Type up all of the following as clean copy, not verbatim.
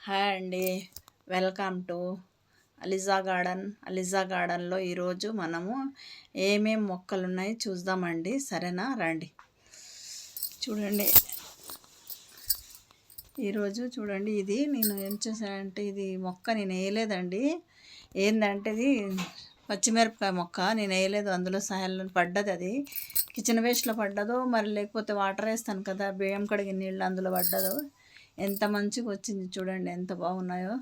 Hi అండి. Welcome to Aliza garden. Aliza గార్డెన్లో ఈరోజు మనము ఏమేం మొక్కలు ఉన్నాయి చూద్దామండి. సరేనా, రండి. చూడండి, ఈరోజు చూడండి, ఇది నేను ఏం చేశానంటే, ఇది మొక్క నేను వేయలేదండి. ఏంటంటే ఇది పచ్చిమిరపకాయ మొక్క నేను వేయలేదు. అందులో సాయల్లో పడ్డది, అది కిచెన్ వేస్ట్లో పడ్డదో మరి లేకపోతే వాటర్ వేస్తాను కదా, బియ్యం కడిగిన నీళ్ళు అందులో పడ్డదో. ఎంత మంచిగా వచ్చింది చూడండి, ఎంత బాగున్నాయో.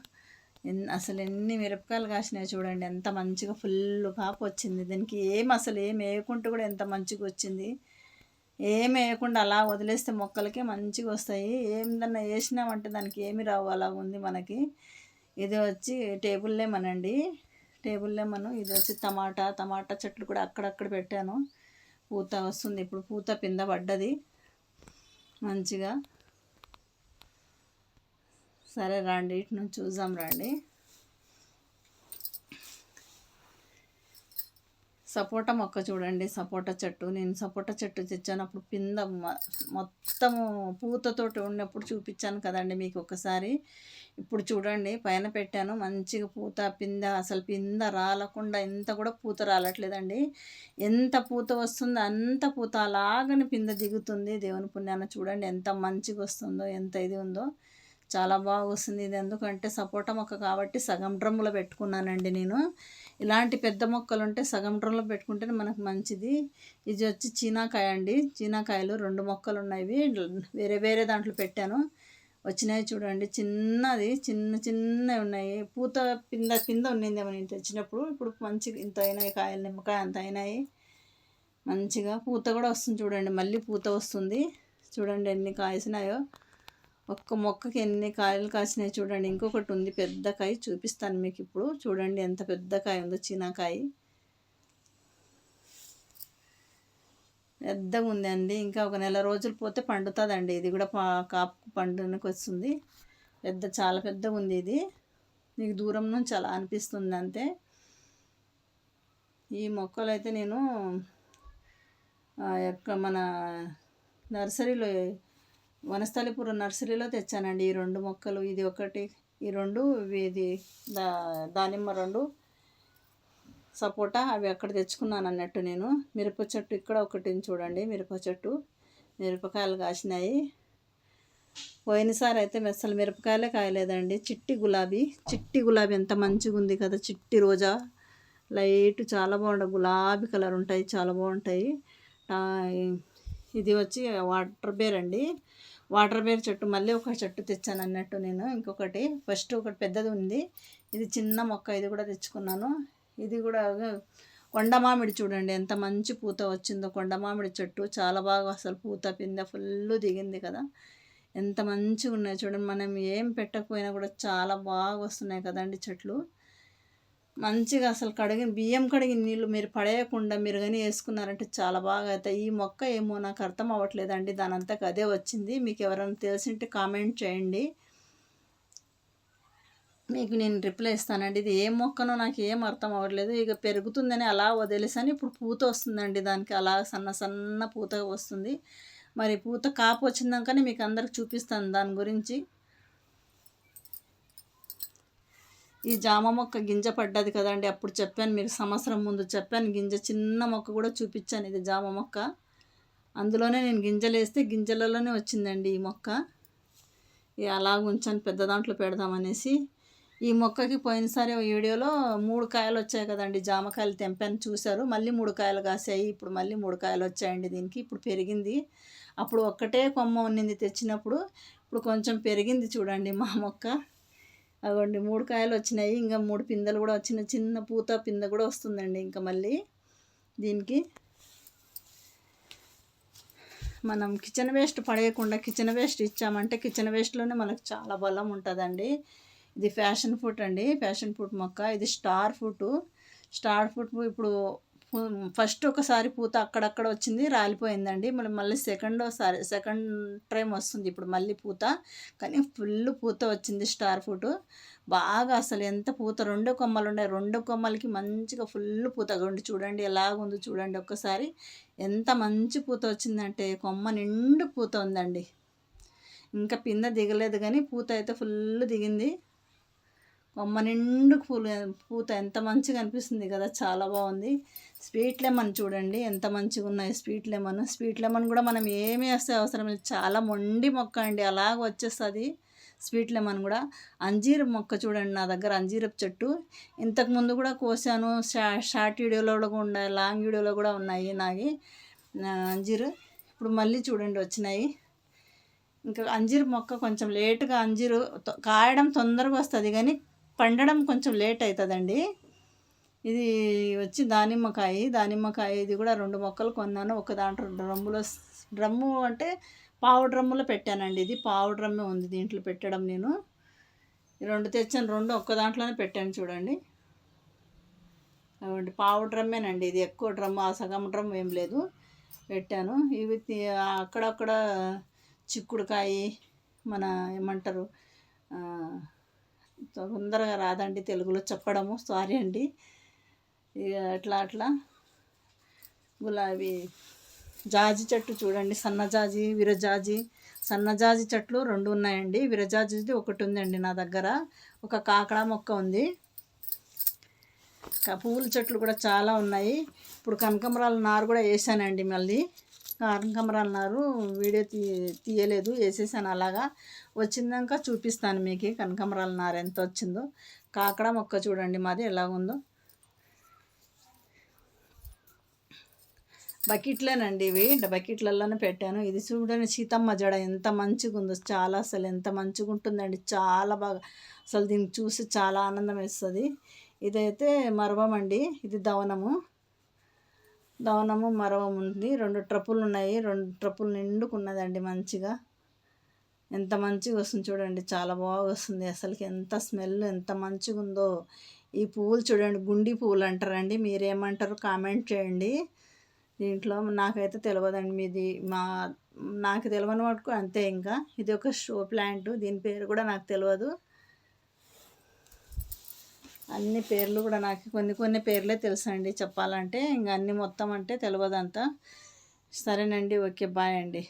అసలు ఎన్ని మిరపకాయలు కాసినాయి చూడండి, ఎంత మంచిగా ఫుల్ కాపు వచ్చింది. దీనికి అసలు ఏం వేయకుండా కూడా ఎంత మంచిగా వచ్చింది. ఏం వేయకుండా అలా వదిలేస్తే మొక్కలకే మంచిగా వస్తాయి. ఏందన్నా వేసినామంటే దానికి ఏమి రావు, అలా ఉంది మనకి. ఇది వచ్చి టేబుల్ లెమన్ అండి, టేబుల్ లెమన్. ఇది వచ్చి టమాటా చెట్లు కూడా అక్కడక్కడ పెట్టాను. పూత వస్తుంది ఇప్పుడు, పూత పింద పడ్డది మంచిగా. సరే రండి, ఇటు నుంచి చూద్దాం రండి. సపోటా మొక్క చూడండి, సపోటా చెట్టు. నేను సపోటా చెట్టు తెచ్చానప్పుడు పింద మొత్తము పూతతోటి ఉన్నప్పుడు చూపించాను కదండి మీకు ఒకసారి. ఇప్పుడు చూడండి, పైన పెట్టాను మంచిగా పూత పింద. అసలు పింద రాలకుండా ఎంత కూడా పూత రాలట్లేదండి. ఎంత పూత వస్తుందో అంత పూత అలాగని పింద దిగుతుంది. దేవుని పుణ్యాన చూడండి ఎంత మంచిగా వస్తుందో, ఎంత ఇది ఉందో. చాలా బాగా వస్తుంది. ఇది ఎందుకంటే సపోటా మొక్క కాబట్టి సగం డ్రమ్ములో పెట్టుకున్నానండి నేను. ఇలాంటి పెద్ద మొక్కలు ఉంటే సగం డ్రమ్లో పెట్టుకుంటేనే మనకు మంచిది. ఇది వచ్చి చీనాకాయ అండి, చీనాకాయలు 2 మొక్కలు ఉన్నాయి. వేరే వేరే దాంట్లో పెట్టాను, వచ్చినాయి చూడండి. చిన్నది చిన్నవి ఉన్నాయి. పూత పింద ఉన్నిందేమో నేను తెచ్చినప్పుడు. ఇప్పుడు మంచిగా ఇంత అయినాయి కాయలు, నిమ్మకాయ అంత అయినాయి. మంచిగా పూత కూడా వస్తుంది చూడండి, మళ్ళీ పూత వస్తుంది చూడండి ఎన్ని కాసినాయో. ఒక్క మొక్కకి ఎన్ని కాయలు కాసినాయి చూడండి. ఇంకొకటి ఉంది పెద్ద కాయ, చూపిస్తాను మీకు ఇప్పుడు. చూడండి ఎంత పెద్ద కాయ ఉందో, చీనాకాయ పెద్దగా ఉంది అండి. ఇంకా ఒక నెల రోజులు పోతే పండుతుందండి. ఇది కూడా కాపు పండునికి వస్తుంది. చాలా పెద్దగా ఉంది ఇది. మీకు దూరం నుంచి అలా అనిపిస్తుంది అంతే. ఈ మొక్కలు అయితే నేను మన నర్సరీలో, వనస్థలిపురం నర్సరీలో తెచ్చానండి ఈ 2 మొక్కలు. ఇది ఒకటి, ఈ 2, ఇది దానిమ్మ 2, సపోటా అవి అక్కడ తెచ్చుకున్నాను అన్నట్టు నేను. మిరప చెట్టు ఇక్కడ ఒకటి చూడండి, మిరప చెట్టు మిరపకాయలు కాసినాయి. పోయినసారి అయితే అసలు మిరపకాయలే కాయలేదండి. చిట్టి గులాబీ ఎంత మంచిగా ఉంది కదా, చిట్టి రోజా లైట్ చాలా బాగుంటాయి, గులాబీ కలర్ ఉంటాయి, చాలా బాగుంటాయి. ఇది వచ్చి వాటర్ బేర్ అండి, వాటర్ బేర్ చెట్టు. మళ్ళీ ఒక చెట్టు తెచ్చాను అన్నట్టు నేను. ఇంకొకటి ఫస్ట్ ఒకటి పెద్దది ఉంది, ఇది చిన్న మొక్క, ఇది కూడా తెచ్చుకున్నాను. ఇది కూడా కొండ మామిడి చూడండి ఎంత మంచి పూత వచ్చిందో. కొండ మామిడి చెట్టు చాలా బాగా అసలు పూత పింద ఫుల్ దిగింది కదా, ఎంత మంచిగా ఉన్నాయి చూడండి. మనం ఏం పెట్టకపోయినా కూడా చాలా బాగా వస్తున్నాయి కదండి చెట్లు. మంచిగా అసలు బియ్యం కడిగిన నీళ్ళు మీరు పడేయకుండా మీరు కానీ వేసుకున్నారంటే చాలా బాగా అవుతాయి. ఈ మొక్క ఏమో నాకు అర్థం అవ్వట్లేదండి, దాని అంతకు అదే వచ్చింది. మీకు ఎవరైనా తెలిసింటే కామెంట్ చేయండి, మీకు నేను రిప్లై ఇస్తానండి. ఇది ఏ మొక్కనో నాకు ఏం అర్థం అవ్వట్లేదు. ఇక పెరుగుతుందని అలా వదిలేసాను, ఇప్పుడు పూత వస్తుందండి దానికి, అలా సన్న పూత వస్తుంది. మరి పూత కాపు వచ్చిందాకనే మీకు అందరికి చూపిస్తాను దాని గురించి. ఈ జామ మొక్క గింజ పడ్డది కదండి, అప్పుడు చెప్పాను మీరు, సంవత్సరం ముందు చెప్పాను. గింజ చిన్న మొక్క కూడా చూపించాను, ఇది జామ మొక్క. అందులోనే నేను గింజలు వేస్తే గింజలలోనే వచ్చిందండి ఈ మొక్క. అలాగ ఉంచాను, పెద్ద దాంట్లో పెడదామనేసి. ఈ మొక్కకి పోయినసారి వీడియోలో 3 కాయలు వచ్చాయి కదండి, జామకాయలు తెంపాను చూశారు. మళ్ళీ 3 కాయలు కాసాయి, ఇప్పుడు మళ్ళీ 3 కాయలు వచ్చాయండి దీనికి. ఇప్పుడు పెరిగింది, అప్పుడు ఒక్కటే కొమ్మ ఉన్నింది తెచ్చినప్పుడు, ఇప్పుడు కొంచెం పెరిగింది చూడండి మా మొక్క. అవండి 3 కాయలు వచ్చినాయి, ఇంకా 3 పిందెలు కూడా వచ్చిన చిన్న పూత పింద కూడా వస్తుందండి ఇంకా మళ్ళీ దీనికి. మనం కిచెన్ వేస్ట్ పడేయకుండా కిచెన్ వేస్ట్ ఇచ్చామంటే కిచెన్ వేస్ట్లోనే మనకు చాలా బలం ఉంటుందండి. ఇది ఫ్యాషన్ ఫ్రూట్ అండి, ఫ్యాషన్ ఫ్రూట్ మొక్క. ఇది స్టార్ ఫ్రూట్ ఇప్పుడు ఫస్ట్ ఒకసారి పూత అక్కడక్కడ వచ్చింది, రాలిపోయిందండి. మళ్ళీ సెకండ్ టైం వస్తుంది ఇప్పుడు మళ్ళీ పూత. కానీ ఫుల్ పూత వచ్చింది స్టార్ ఫ్రూట్ బాగా. అసలు ఎంత పూత, 2 కొమ్మలు ఉన్నాయి, 2 కొమ్మలకి మంచిగా ఫుల్ పూత ఉండి చూడండి ఎలాగుందో చూడండి ఒక్కసారి. ఎంత మంచి పూత వచ్చిందంటే కొమ్మ నిండు పూత ఉందండి. ఇంకా పిందె దిగలేదు కానీ పూత అయితే ఫుల్ దిగింది. కొమ్మ నిండు పూత ఎంత మంచిగా అనిపిస్తుంది కదా, చాలా బాగుంది. స్వీట్ లెమన్ చూడండి ఎంత మంచిగా ఉన్నాయి. స్వీట్ లెమన్ కూడా మనం ఏమీ వేస్తే అవసరం లేదు, చాలా మొండి మొక్క అండి, అలాగ వచ్చేస్తుంది స్వీట్ లెమన్ కూడా. అంజీర్ మొక్క చూడండి, నా దగ్గర అంజీరపు చెట్టు ఇంతకుముందు కూడా కోసాను. షార్ట్ వీడియోలో కూడా ఉన్నాయి, లాంగ్ వీడియోలో కూడా ఉన్నాయి నావి అంజీరు. ఇప్పుడు మళ్ళీ చూడండి వచ్చినాయి. ఇంకా అంజీరు మొక్క కొంచెం లేటుగా, అంజీరు కాయడం తొందరగా వస్తుంది కానీ పండడం కొంచెం లేట్ అవుతుందండి. ఇది వచ్చి దానిమ్మకాయ ఇది కూడా 2 మొక్కలు కొన్నాను. ఒక దాంట్లో డ్రమ్ము అంటే పావు డ్రమ్ములో పెట్టానండి. ఇది పావు డ్రమ్మే ఉంది దీంట్లో పెట్టడం. నేను 2 తెచ్చాను, 2 ఒక్క దాంట్లోనే పెట్టాను చూడండి. అవండి పావు డ్రమ్మేనండి ఇది, ఎక్కువ డ్రమ్ ఆ సగం డ్రమ్ ఏం లేదు పెట్టాను. ఇవి అక్కడక్కడ చిక్కుడుకాయ మన ఏమంటారు, తొందరగా రాదండి తెలుగులో చెప్పడము, సారీ అండి. ఇక అట్లా గులాబీ జాజి చెట్టు చూడండి, సన్నజాజి విరజాజి. సన్నజాజి చెట్లు 2 ఉన్నాయండి, విరజాజిది ఒకటి ఉందండి నా దగ్గర. ఒక కాకడా మొక్క ఉంది. పువ్వుల చెట్లు కూడా చాలా ఉన్నాయి. ఇప్పుడు కనకాంబరాల నారు కూడా వేసానండి. మళ్ళీ కనకాంబరాల నారు వీడియో తీయలేదు, వేసేసాను. అలాగా వచ్చిందాక చూపిస్తాను మీకు కనకాంబరాల నారు ఎంత వచ్చిందో. కాకడా మొక్క చూడండి మాది ఎలాగుందో. బకెట్లేనండి ఇవి, బకెట్లలోనే పెట్టాను. ఇది చూడండి సీతమ్మ జడ ఎంత మంచిగా ఉందో, చాలా అసలు ఎంత మంచిగా ఉంటుందండి, చాలా బాగా. అసలు దీన్ని చూసి చాలా ఆనందం వేస్తుంది. ఇదైతే మరవం అండి, ఇది దవనము మరవం ఉంది. 2 ట్రప్పులు ఉన్నాయి, 2 ట్రప్పులు నిండుకున్నదండి మంచిగా. ఎంత మంచిగా వస్తుంది చూడండి, చాలా బాగా వస్తుంది. అసలుకి ఎంత స్మెల్ ఎంత మంచిగా ఉందో. ఈ పువ్వులు చూడండి, గుండి పువ్వులు అంటారండి, మీరేమంటారు కామెంట్ చేయండి. దీంట్లో నాకైతే తెలియదండి, నాకు తెలియని మటుకు అంతే. ఇంకా ఇది ఒక షో ప్లాంట్, దీని పేరు కూడా నాకు తెలియదు. అన్ని పేర్లు కూడా నాకు కొన్ని పేర్లే తెలుసండి చెప్పాలంటే, ఇంకా అన్ని మొత్తం అంటే తెలియదు అంతా. సరేనండి, ఓకే, బాయ్ అండి.